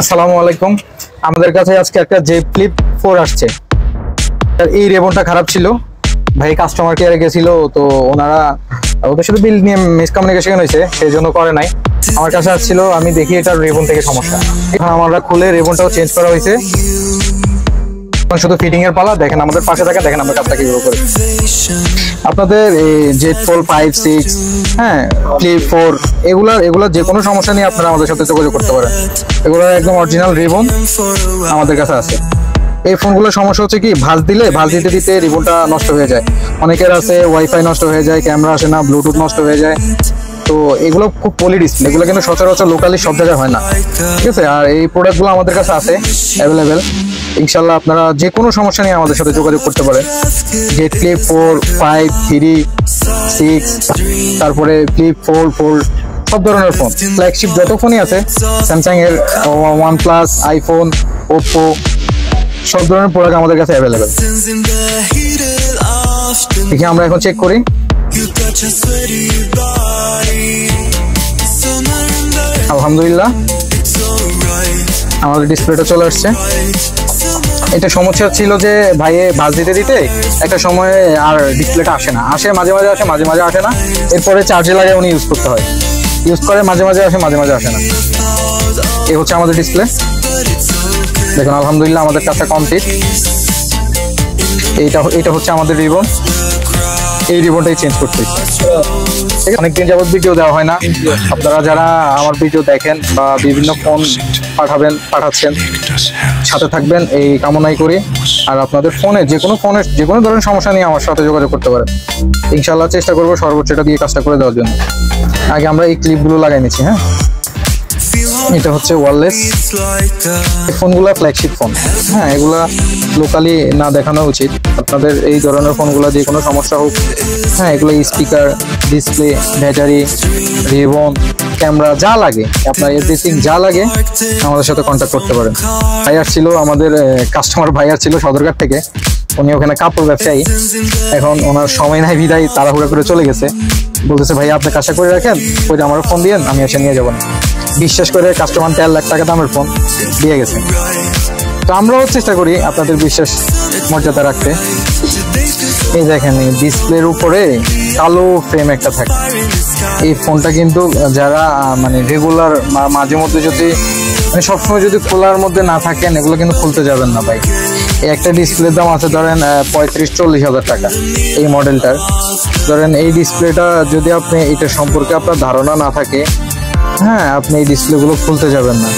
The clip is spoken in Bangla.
আসসালামু আলাইকুম। আমাদের কাছে আজকে একটা জে ফ্লিপ 4 আসছে। এই রেবনটা খারাপ ছিল, ভাই কাস্টমার কেয়ারে গেছিল, তো ওনারা ওদের সাথে বিল নিয়ে মিসকমিউনিকেশন হয়েছে, সেই জন্য করে নাই। আমার কাছে আসছিল, আমি দেখি এটা রেবন থেকে সমস্যা। এখন আমরা খুলে রেবনটাও চেঞ্জ করা হয়েছে, শুধু ফিটিং এর পালা। দেখেন আমাদের পাশে থাকেন, দেখেন আমরা কাজটা কিভাবে করি। আপনাদের এই জেড ফোল 5, 6, হ্যাঁ, ফ্লিপ 4 এগুলা যে কোনো সমস্যা নিয়ে আপনারা আমাদের সাথে যোগাযোগ করতে পারেন। এগুলো একদম অরিজিনাল রিবন আমাদের কাছে আছে। এই ফোনগুলোর সমস্যা হচ্ছে কি, ভাঁজ দিতে দিতে রিবনটা নষ্ট হয়ে যায়। অনেকের আছে ওয়াইফাই নষ্ট হয়ে যায়, ক্যামেরা আসে না, ব্লুটুথ নষ্ট হয়ে যায়। তো এগুলো খুব পলি ডিসপ্লে, এগুলো কিন্তু সচরাচর লোকালি সব জায়গায় হয় না, ঠিক আছে। আর এই প্রোডাক্টগুলো আমাদের কাছে আছে অ্যাভেলেবেল। ইনশাল্লাহ আপনারা যে কোনো সমস্যা নিয়ে আমাদের সাথে যোগাযোগ করতে পারেন। জেড ফ্লিপ 4, 5, 3, 6, তারপরে ফ্লিপ 4 সব ধরনের ফোন, ফ্ল্যাগশিপ যত ফোনই আছে, স্যামসাং এর, OnePlus, আইফোন, ওপ্পো, সব ধরনের প্রোডাক্ট আমাদের কাছে অ্যাভেলেবেল। দেখি আমরা এখন চেক করি। আলহামদুলিল্লাহ আমাদের ডিসপ্লেটা চলে আসছে। এটা সমস্যা ছিল যে ভাইয়ে ভাঁজ দিতে একটা সময় আর ডিসপ্লেটা আসে না, আসে মাঝে মাঝে আসে, মাঝে মাঝে আসে না। এরপরে চার্জে লাগিয়ে উনি ইউজ করতে হয়, ইউজ করে মাঝে মাঝে আসে, মাঝে মাঝে আসে না। এই হচ্ছে আমাদের ডিসপ্লে। দেখুন আলহামদুলিল্লাহ আমাদের কাজটা কমপ্লিট। এইটা হচ্ছে আমাদের রিবন, এই রিবনটাই চেঞ্জ করতে। অনেকদিন যাবত ভিডিও দেওয়া হয় না। আপনারা যারা আমার ভিডিও দেখেন বা বিভিন্ন ফোন পাঠাচ্ছেন, সাথে থাকবেন এই কামনাই করি। আর আপনাদের যে কোনো ধরনের সমস্যা নিয়ে আমার সাথে যোগাযোগ করতে পারেন। ইনশাল্লাহ চেষ্টা করবো সর্বোচ্চটা দিয়ে কাজটা করে দেওয়ার জন্য। আগে আমরা এই ক্লিপগুলো লাগাই নিচ্ছি। হ্যাঁ, এটা হচ্ছে ওয়্যারলেস। এই ফোনগুলো ফ্ল্যাগশিপ ফোন, হ্যাঁ, এগুলা লোকালি না দেখানো উচিত। আপনাদের এই ধরনের ফোনগুলো যে কোনো সমস্যা হোক, হ্যাঁ, এগুলো speaker, display, battery, ribbon, camera যা লাগে, আপনার এভরিথিং যা লাগে আমাদের সাথে কন্ট্যাক্ট করতে পারেন। ভাই আসছিল, আমাদের কাস্টমার ভাই আসছিল সদরঘাট থেকে। উনি ওখানে কাপড় ব্যবসায়ী, এখন ওনার সময় নাই বিদায় তাড়াহুড়া করে চলে গেছে। বলতেছে ভাই আপনি কাজটা করে রাখেন, ওই আমার ফোন দিয়েন, আমি এসে নিয়ে যাবো না। বিশ্বাস করে কাস্টমার 1.5 লাখ টাকা দামের ফোন দিয়ে গেছে। তো আমরাও চেষ্টা করি আপনাদের বিশ্বাস মর্যাদা রাখতে। এই দেখেন ডিসপ্লের উপরে কালো ফ্রেম একটা থাকে। এই ফোনটা কিন্তু যারা মানে রেগুলার মাঝে মধ্যে যদি মানে সবসময় যদি খোলার মধ্যে না থাকেন, এগুলো কিন্তু খুলতে যাবেন না ভাই। এই একটা ডিসপ্লের দাম আছে ধরেন 35-40 হাজার টাকা এই মডেলটার। ধরেন এই ডিসপ্লেটা যদি আপনি এটা সম্পর্কে আপনার ধারণা না থাকে, হ্যাঁ, আপনি এই ডিসপ্লেগুলো খুলতে যাবেন না।